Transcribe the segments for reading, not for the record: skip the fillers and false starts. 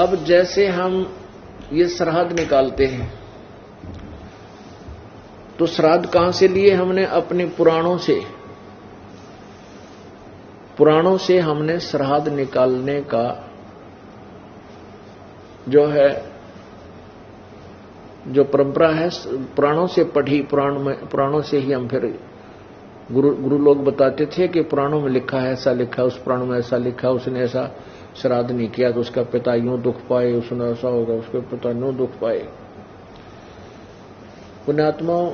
अब जैसे हम ये श्राद्ध निकालते हैं, तो श्राद्ध कहां से लिए हमने? अपने पुराणों से हमने श्राद्ध निकालने का जो है, जो परंपरा है, पुराणों से पढ़ी, पुराणों से ही हम फिर गुरु लोग बताते थे कि पुराणों में लिखा है, ऐसा लिखा, उस पुराण में ऐसा लिखा, उसने ऐसा श्राद्ध नहीं किया तो उसका पिता यूं दुख पाए, उसने ऐसा होगा, उसके पिता यूं दुख पाए। पुण्यात्माओं,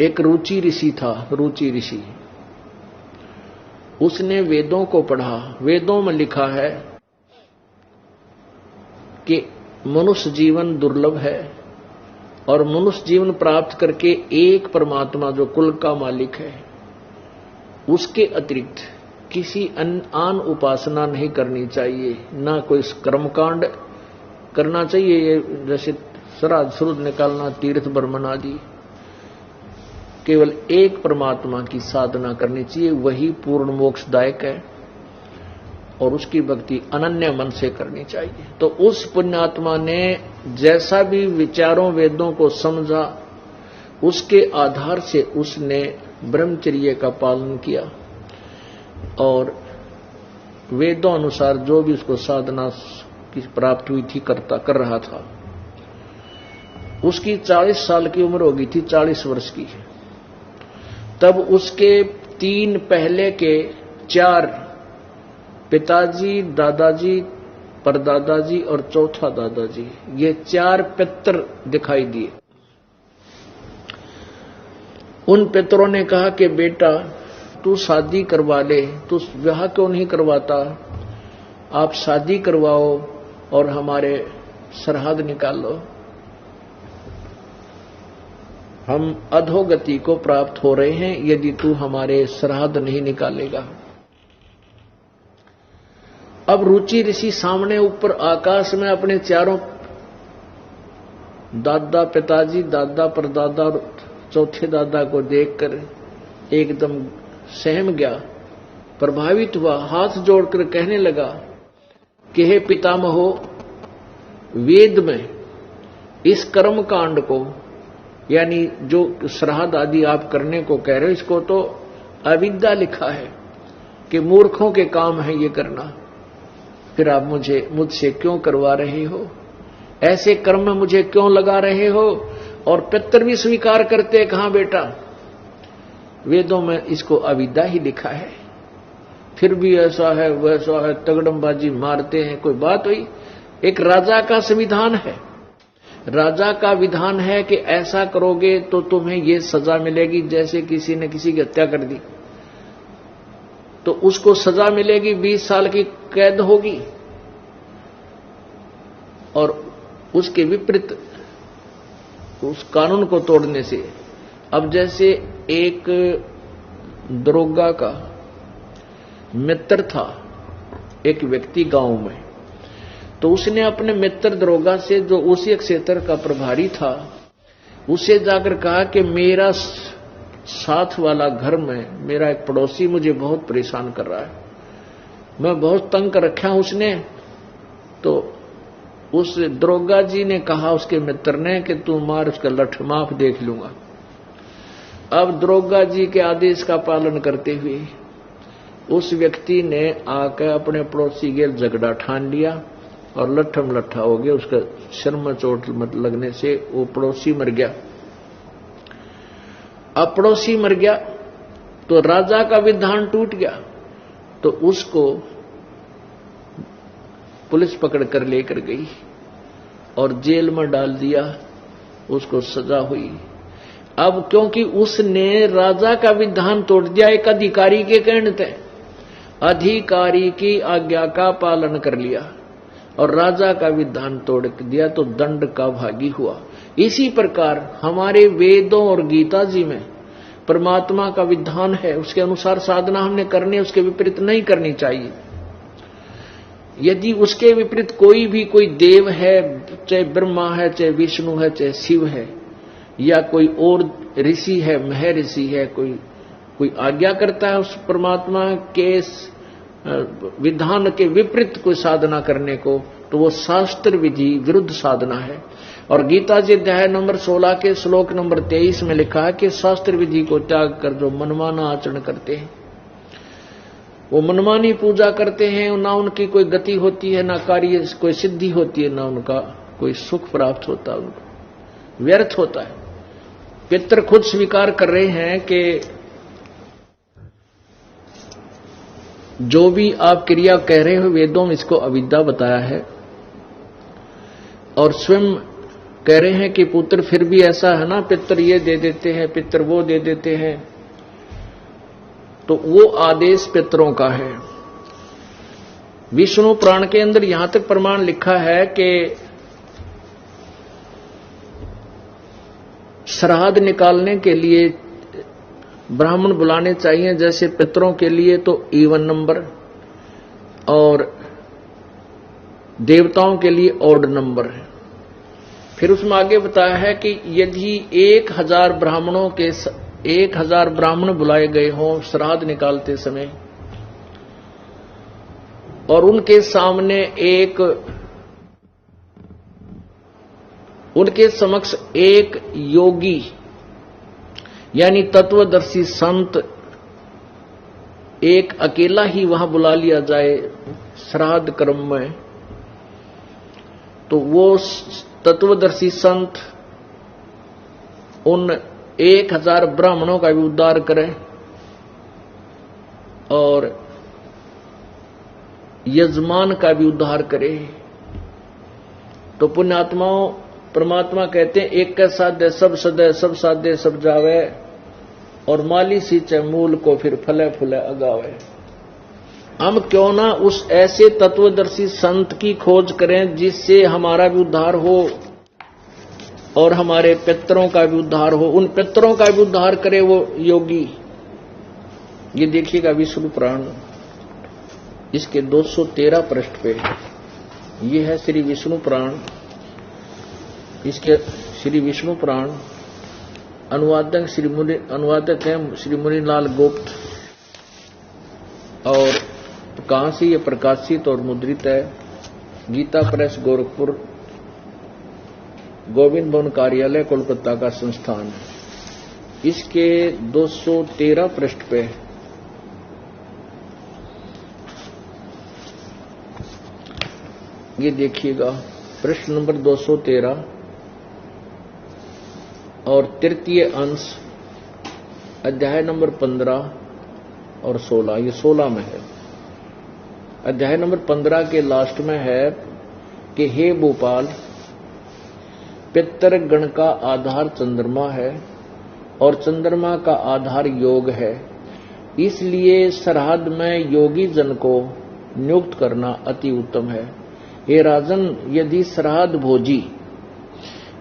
एक रुचि ऋषि था, रुचि ऋषि, उसने वेदों को पढ़ा। वेदों में लिखा है कि मनुष्य जीवन दुर्लभ है और मनुष्य जीवन प्राप्त करके एक परमात्मा जो कुल का मालिक है, उसके अतिरिक्त किसी आन उपासना नहीं करनी चाहिए, ना कोई कर्मकांड करना चाहिए, ये जैसे श्राद्ध शुद्ध निकालना, तीर्थ भ्रमण आदि। केवल एक परमात्मा की साधना करनी चाहिए, वही पूर्ण मोक्षदायक है और उसकी भक्ति अनन्य मन से करनी चाहिए। तो उस पुण्यात्मा ने जैसा भी विचारों वेदों को समझा, उसके आधार से उसने ब्रह्मचर्य का पालन किया और वेदों अनुसार जो भी उसको साधना की प्राप्त हुई थी कर रहा था। उसकी 40 साल की उम्र हो गई थी, 40 वर्ष की। तब उसके 3 पहले के 4 पिताजी, दादाजी, परदादाजी और चौथा दादाजी, ये 4 पितर दिखाई दिए। उन पितरों ने कहा कि बेटा तू शादी करवा ले, तू विवाह क्यों नहीं करवाता, आप शादी करवाओ और हमारे श्राद्ध निकालो, हम अधोगति को प्राप्त हो रहे हैं यदि तू हमारे श्राद्ध नहीं निकालेगा। अब रुचि ऋषि सामने ऊपर आकाश में अपने 4 दादा, पिताजी, दादा, परदादा और चौथे दादा को देखकर एकदम सहम गया, प्रभावित हुआ, हाथ जोड़कर कहने लगा कि हे पितामहो, वेद में इस कर्म कांड को, यानी जो श्राद्ध आदि आप करने को कह रहे हो, इसको तो अविद्या लिखा है कि मूर्खों के काम है ये करना, फिर आप मुझसे क्यों करवा रहे हो, ऐसे कर्म में मुझे क्यों लगा रहे हो? और पितर भी स्वीकार करते, कहां बेटा, वेदों में इसको अविद्या ही लिखा है, फिर भी ऐसा है वैसा है, तगड़मबाजी मारते हैं। कोई बात हुई? एक राजा का संविधान है, राजा का विधान है कि ऐसा करोगे तो तुम्हें ये सजा मिलेगी। जैसे किसी ने किसी की हत्या कर दी तो उसको सजा मिलेगी, 20 साल की कैद होगी, और उसके विपरीत उस कानून को तोड़ने से। अब जैसे एक दरोगा का मित्र था, एक व्यक्ति गांव में, तो उसने अपने मित्र दरोगा से, जो उसी क्षेत्र का प्रभारी था, उसे जाकर कहा कि मेरा साथ वाला घर में मेरा एक पड़ोसी मुझे बहुत परेशान कर रहा है, मैं बहुत तंग कर रखा हूं उसने। तो उस दरोगा जी ने कहा उसके मित्र ने कि तू मार उसका लठ, माफ देख लूंगा। अब दरोगा जी के आदेश का पालन करते हुए उस व्यक्ति ने आकर अपने पड़ोसी के झगड़ा ठान लिया और लट्ठम लट्ठा हो गया, उसका सिर में चोट लगने से वो पड़ोसी मर गया। अब पड़ोसी मर गया तो राजा का विधान टूट गया, तो उसको पुलिस पकड़कर लेकर गई और जेल में डाल दिया, उसको सजा हुई। अब क्योंकि उसने राजा का विधान तोड़ दिया, एक अधिकारी के कहने थे, अधिकारी की आज्ञा का पालन कर लिया और राजा का विधान तोड़ दिया, तो दंड का भागी हुआ। इसी प्रकार हमारे वेदों और गीता जी में परमात्मा का विधान है, उसके अनुसार साधना हमने करनी है, उसके विपरीत नहीं करनी चाहिए। यदि उसके विपरीत कोई देव है, चाहे ब्रह्मा है, चाहे विष्णु है, चाहे शिव है, या कोई और ऋषि है, महर्षि है, कोई आज्ञा करता है उस परमात्मा के विधान के विपरीत कोई साधना करने को, तो वो शास्त्र विधि विरुद्ध साधना है। और गीता जी अध्याय नंबर 16 के श्लोक नंबर 23 में लिखा है कि शास्त्र विधि को त्याग कर जो मनमाना आचरण करते हैं, वो मनमानी पूजा करते हैं, ना उनकी कोई गति होती है, ना कार्य कोई सिद्धि होती है, ना उनका कोई सुख प्राप्त होता है, उनको व्यर्थ होता है। पितर खुद स्वीकार कर रहे हैं कि जो भी आप क्रिया कह रहे हो वेदों में इसको अविद्या बताया है, और स्वयं कह रहे हैं कि पुत्र फिर भी ऐसा है ना, पितर ये दे देते हैं, पितर वो दे देते हैं, तो वो आदेश पितरों का है। विष्णु पुराण के अंदर यहां तक प्रमाण लिखा है कि श्राद्ध निकालने के लिए ब्राह्मण बुलाने चाहिए, जैसे पितरों के लिए तो इवन नंबर और देवताओं के लिए ऑड नंबर है। फिर उसमें आगे बताया है कि यदि 1000 ब्राह्मण बुलाए गए हों श्राद्ध निकालते समय, और उनके सामने उनके समक्ष एक योगी यानी तत्वदर्शी संत एक अकेला ही वहां बुला लिया जाए श्राद्ध कर्म में, तो वो तत्वदर्शी संत उन 1000 ब्राह्मणों का भी उद्धार करे और यजमान का भी उद्धार करे। तो पुण्यात्माओं, परमात्मा कहते हैं एक का साध्य सब सदय, सब साध्य सब जावे, और माली सींचे मूल को फिर फले फूले अगावे। हम क्यों ना उस ऐसे तत्वदर्शी संत की खोज करें जिससे हमारा भी उद्धार हो और हमारे पितरों का भी उद्धार हो, उन पितरों का भी उद्धार करे वो योगी। ये देखिएगा विष्णु पुराण, इसके 213 पृष्ठ पे ये है श्री विष्णु पुराण। इसके श्री विष्णु पुराण अनुवादक हैं श्री मुनिलाल गुप्त, और कहां से ये प्रकाशित और मुद्रित है? गीता प्रेस गोरखपुर, गोविंद भवन कार्यालय कोलकाता का संस्थान है। इसके 213 पृष्ठ पे ये देखिएगा, पृष्ठ नंबर 213 और तृतीय अंश, अध्याय नंबर 15 और 16, ये 16 में है। अध्याय नंबर 15 के लास्ट में है कि हे भोपाल, पितर गण का आधार चंद्रमा है और चंद्रमा का आधार योग है, इसलिए श्राद्ध में योगी जन को नियुक्त करना अति उत्तम है। हे राजन, यदि श्राद्ध भोजी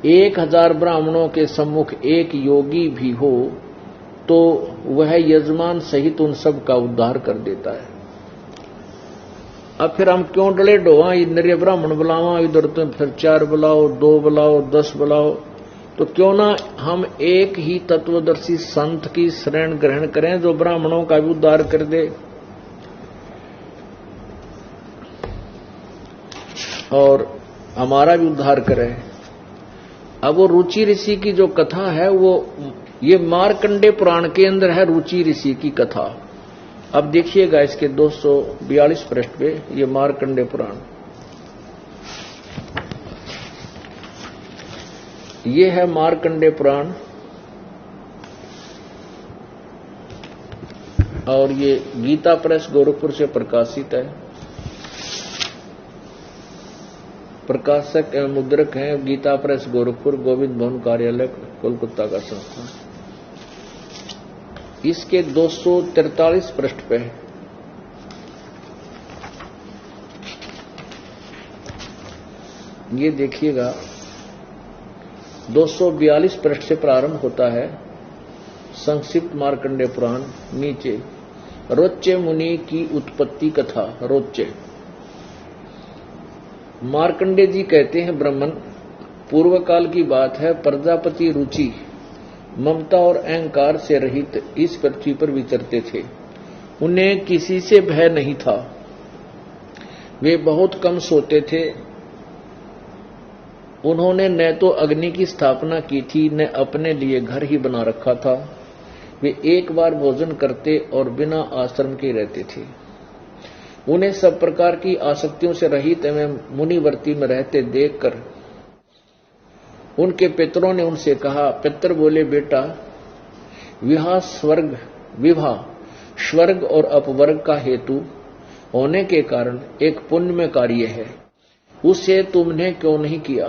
1000 ब्राह्मणों के सम्मुख एक योगी भी हो तो वह यजमान सहित उन सब का उद्धार कर देता है। अब फिर हम क्यों डले डोवा, इधर ब्राह्मण बुलावा, इधर तो फिर 4 बुलाओ, 2 बुलाओ, 10 बुलाओ, तो क्यों ना हम एक ही तत्वदर्शी संत की शरण ग्रहण करें जो ब्राह्मणों का भी उद्धार कर दे और हमारा भी उद्धार करे। अब वो रुचि ऋषि की जो कथा है वो ये मार्कंडे पुराण के अंदर है, रुचि ऋषि की कथा। अब देखिएगा इसके 242 पृष्ठ पे ये मार्कंडे पुराण, ये है मार्कंडे पुराण, और ये गीता प्रेस गोरखपुर से प्रकाशित है। प्रकाशक एवं मुद्रक हैं गीता प्रेस गोरखपुर, गोविंद भवन कार्यालय कोलकाता का संस्थान। इसके 243 पृष्ठ पे ये देखिएगा, 242 पृष्ठ से प्रारंभ होता है संक्षिप्त मार्कंडे पुराण। नीचे रोच्य मुनि की उत्पत्ति कथा। रोच्य मार्कंडे जी कहते हैं, ब्राह्मण पूर्व काल की बात है, प्रजापति रुचि ममता और अहंकार से रहित इस पृथ्वी पर विचरते थे। उन्हें किसी से भय नहीं था। वे बहुत कम सोते थे। उन्होंने न तो अग्नि की स्थापना की थी, न अपने लिए घर ही बना रखा था। वे एक बार भोजन करते और बिना आश्रम के रहते थे। उन्हें सब प्रकार की आसक्तियों से रहित एवं मुनिवर्ती में रहते देखकर उनके पितरों ने उनसे कहा। पितर बोले, बेटा, विवाह स्वर्ग और अपवर्ग का हेतु होने के कारण एक पुण्यमय कार्य है, उसे तुमने क्यों नहीं किया?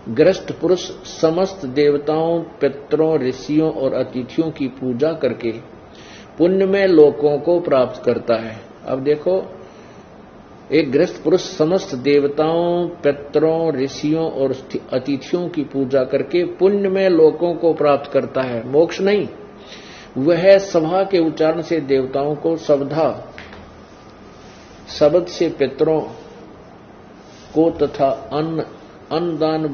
गृहस्थ पुरुष समस्त देवताओं, पितरों, ऋषियों और अतिथियों की पूजा करके पुण्यमय लोकों को प्राप्त करता है। अब देखो, एक गृहस्थ पुरुष समस्त देवताओं, पितरों, ऋषियों और अतिथियों की पूजा करके पुण्यमय लोकों को प्राप्त करता है, मोक्ष नहीं। वह सभा के उच्चारण से देवताओं को शब्दा, शब्द से पितरों को तथा अन्नदान,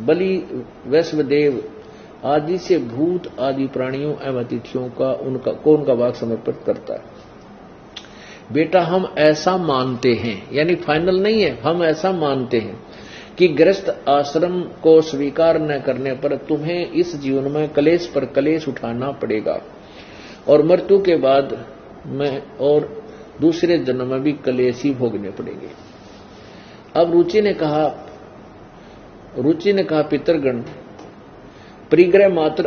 बलि, वैश्वदेव आदि से भूत आदि प्राणियों एवं अतिथियों का उनका भाग समर्पित करता है। बेटा, हम ऐसा मानते हैं, यानी फाइनल नहीं है, हम ऐसा मानते हैं कि गृहस्थ आश्रम को स्वीकार न करने पर तुम्हें इस जीवन में क्लेश पर क्लेश उठाना पड़ेगा और मृत्यु के बाद में और दूसरे जन्म में भी क्लेश ही भोगने पड़ेंगे। अब रुचि ने कहा, पितरगण, परिग्रह मात्र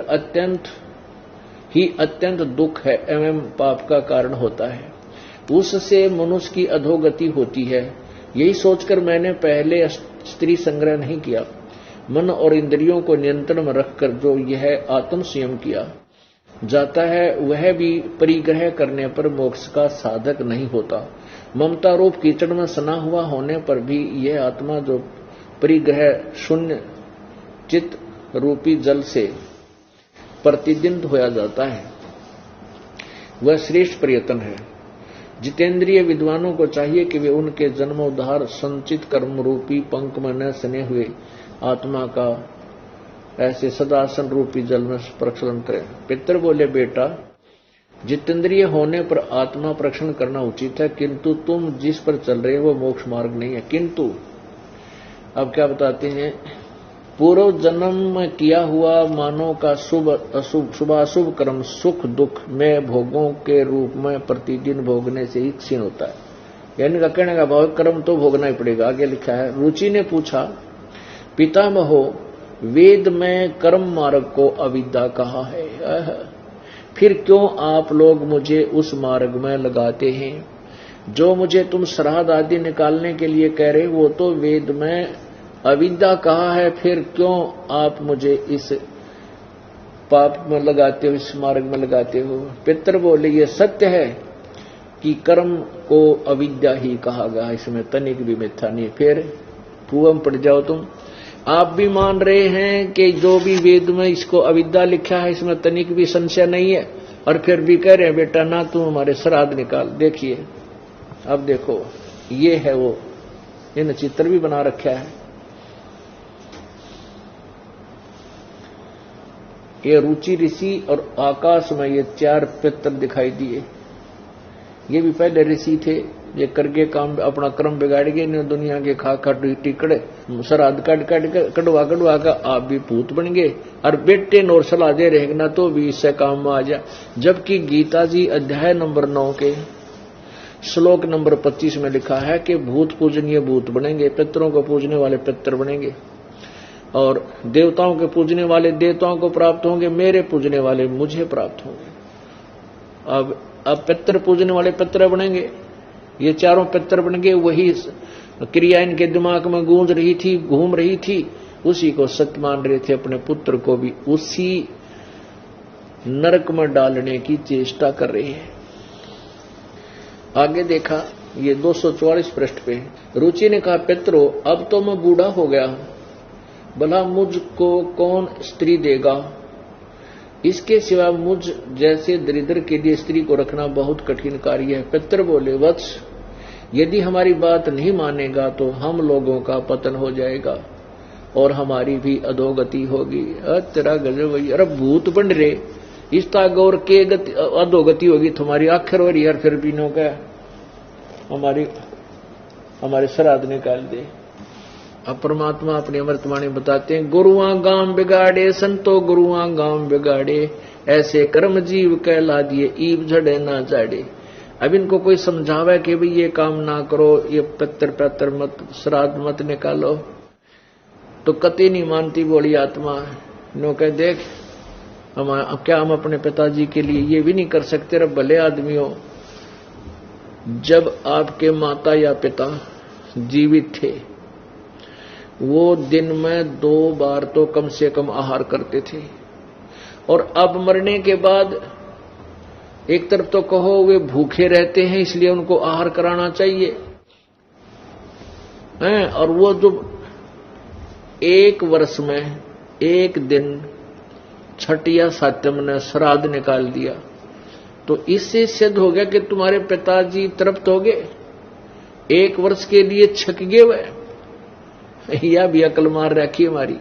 अत्यंत दुख है एवं पाप का कारण होता है। उससे मनुष्य की अधोगति होती है। यही सोचकर मैंने पहले स्त्री संग्रह नहीं किया। मन और इंद्रियों को नियंत्रण में रखकर जो यह आत्म संयम किया जाता है, वह भी परिग्रह करने पर मोक्ष का साधक नहीं होता। ममता रूप कीचड़ में सना हुआ होने पर भी यह आत्मा जो परिग्रह शून्य चित्त रूपी जल से प्रतिदिन धोया जाता है, वह श्रेष्ठ प्रयत्न है। जितेंद्रिय विद्वानों को चाहिए कि वे उनके जन्मोद्धार संचित कर्म रूपी पंख में न सने हुए आत्मा का ऐसे सदासन रूपी जल में प्रक्षालन करें। पितर बोले, बेटा, जितेंद्रिय होने पर आत्मा प्रक्षालन करना उचित है, किंतु तुम जिस पर चल रहे हो वो मोक्ष मार्ग नहीं है। किंतु अब क्या बताते हैं, पूर्व जन्म में किया हुआ मानव का शुभाशुभ कर्म सुख दुख में भोगों के रूप में प्रतिदिन भोगने से ही क्षीण होता है। यानी का कहने का भाव कर्म तो भोगना ही पड़ेगा। आगे लिखा है, रुचि ने पूछा, पितामहो, वेद में कर्म मार्ग को अविद्या कहा है, फिर क्यों आप लोग मुझे उस मार्ग में लगाते हैं? जो मुझे तुम श्राद्ध आदि निकालने के लिए कह रहे वो तो वेद में अविद्या कहा है, फिर क्यों आप मुझे इस पाप में लगाते हो, इस मार्ग में लगाते हो? पितर बोले, ये सत्य है कि कर्म को अविद्या ही कहा गया, इसमें तनिक भी मिथ्या नहीं। फिर पूर्व पढ़ जाओ तुम। आप भी मान रहे हैं कि जो भी वेद में इसको अविद्या लिखा है इसमें तनिक भी संशय नहीं है, और फिर भी कह रहे हैं बेटा ना तुम हमारे श्राद्ध निकाल। देखिए, अब देखो, ये है वो, इन चित्र भी बना रखा है। ये रुचि ऋषि और आकाश में ये 4 पितर दिखाई दिए। ये भी पहले ऋषि थे, ये करके काम अपना क्रम बिगाड़ गए, ने दुनिया के खा टिकड़े श्राद्ध कड़वा का आप भी भूत बन गए, और बेटे नोर सलाह दे रहेगा ना तो भी इससे काम में आ जा। जबकि गीता जी अध्याय नंबर 9 के श्लोक नंबर 25 में लिखा है कि भूत पूजनीय भूत बनेंगे, पितरों को पूजने वाले पितर बनेंगे, और देवताओं के पूजने वाले देवताओं को प्राप्त होंगे, मेरे पूजने वाले मुझे प्राप्त होंगे। अब पितर पूजने वाले पितर बनेंगे, ये 4 पितर बन गए। वही क्रिया इनके दिमाग में गूंज रही थी, घूम रही थी, उसी को सत्य मान रहे थे। अपने पुत्र को भी उसी नरक में डालने की चेष्टा कर रहे हैं। आगे देखा, ये 244 पृष्ठ पे रुचि ने कहा, पितरो, अब तो मैं बूढ़ा हो गया, भला मुझको कौन स्त्री देगा? इसके सिवा मुझ जैसे दरिद्र के लिए स्त्री को रखना बहुत कठिन कार्य है। पितर बोले, वत्स, यदि हमारी बात नहीं मानेगा तो हम लोगों का पतन हो जाएगा और हमारी भी अधोगति होगी। तेरा गजब भाई, अरे भूत बन रहे, इस गौर के अधोगति होगी तुम्हारी, आखिर और यार फिर भी नो क्या हमारी हमारे श्राद्ध निकाल दे। अब परमात्मा अपनी अमृतवाणी बताते हैं, गुरुआ गांव बिगाड़े संतो गुरुआ गांव बिगाड़े, ऐसे कर्म जीव कहला दिए ईब झड़े ना जाड़े। अब इनको कोई समझावे कि भाई ये काम ना करो, ये पत्थर मत श्राद्ध मत निकालो, तो कति नहीं मानती बोली आत्मा। नो कह देख हम अपने पिताजी के लिए ये भी नहीं कर सकते। रे भले आदमी हो, जब आपके माता या पिता जीवित थे वो दिन में 2 बार तो कम से कम आहार करते थे, और अब मरने के बाद एक तरफ तो कहो वे भूखे रहते हैं इसलिए उनको आहार कराना चाहिए हैं, और वो जो 1 वर्ष में 1 दिन छठ या सातम ने श्राद्ध निकाल दिया, तो इससे सिद्ध हो गया कि तुम्हारे पिताजी तृप्त हो गए, 1 वर्ष के लिए छक गए वह। या भी अकल मार रखी हमारी।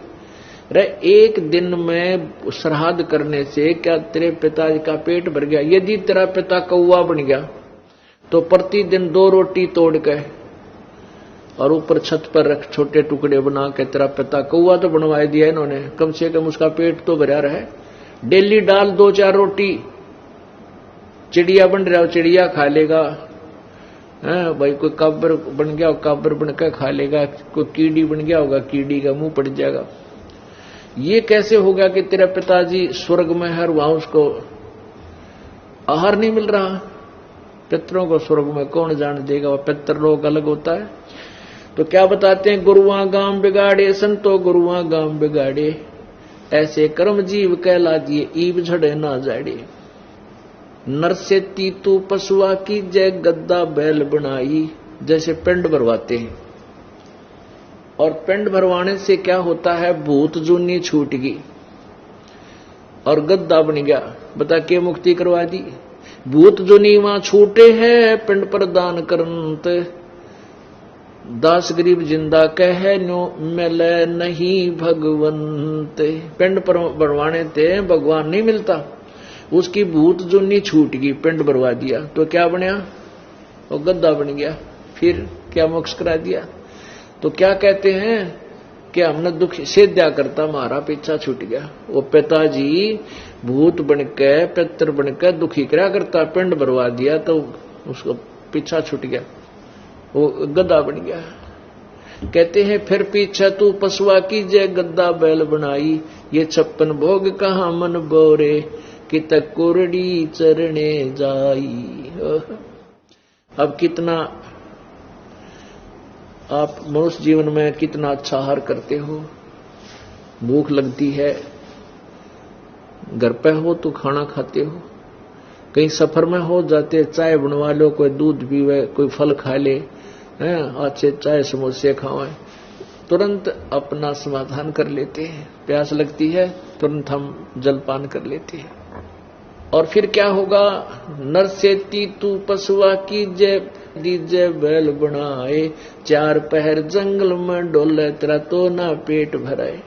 रे 1 दिन में श्राद्ध करने से क्या तेरे पिताजी का पेट भर गया? यदि तेरा पिता कौवा बन गया तो प्रतिदिन 2 रोटी तोड़ के और ऊपर छत पर रख छोटे टुकड़े बना के, तेरा पिता कौवा तो बनवा दिया इन्होंने, कम से कम उसका पेट तो भरा रहे। डेली डाल 2-4 रोटी, चिड़िया बन रहा हो चिड़िया खा लेगा, भाई कोई काबर बन गया हो काबर बनकर खा लेगा, कोई कीड़ी बन गया होगा कीड़ी का मुंह पड़ जाएगा। ये कैसे होगा कि तेरा पिताजी स्वर्ग में है, वहां उसको आहार नहीं मिल रहा? पितरों को स्वर्ग में कौन जान देगा, वह पितर लोग अलग होता है। तो क्या बताते हैं, गुरुआ गांव बिगाड़े संतो गुरुआ गांव बिगाड़े, ऐसे कर्म जीव कहला दिए ईब झड़े ना जाड़े। नर से तीतू पशुआ की जय गद्दा बैल बनाई, जैसे पिंड भरवाते हैं, और पिंड भरवाने से क्या होता है, भूत जूनी छूट गई और गद्दा बन गया। बता के मुक्ति करवा दी। भूत जूनी वहां छूटे है पिंड पर दान करंत, दास गरीब जिंदा कह नो मिले नहीं भगवंत। पिंड पर भरवाने थे भगवान नहीं मिलता, उसकी भूत जुन्नी छूट गई, पिंड भरवा दिया तो क्या बनया, वो गद्दा बन गया। फिर क्या मोक्ष करा दिया? तो क्या कहते हैं कि हमने दुख सेद्या करता हमारा पीछा छूट गया। वो पिताजी भूत बनकर पितर बनकर दुखी करा करता, पिंड भरवा दिया तो उसको पीछा छूट गया, वो गद्दा बन गया। कहते हैं फिर पीछा तू पशुआ की जय गद्दा बैल बनाई, ये 56 भोग कहाँ मन बोरे कि तक कुरड़ी चरणे जाई। अब कितना आप मनुष्य जीवन में कितना अच्छा आहार करते हो, भूख लगती है, घर पे हो तो खाना खाते हो, कहीं सफर में हो जाते चाय बनवा लो, कोई दूध पीवे, कोई फल खा ले, अच्छे चाय समोसे खाओ, तुरंत अपना समाधान कर लेते हैं। प्यास लगती है तुरंत हम जलपान कर लेते हैं। और फिर क्या होगा, नर से तीतू पशुआ की जय दीजे बैल बनाए, 4 पहर जंगल में डोले तेरा तो ना पेट भराए।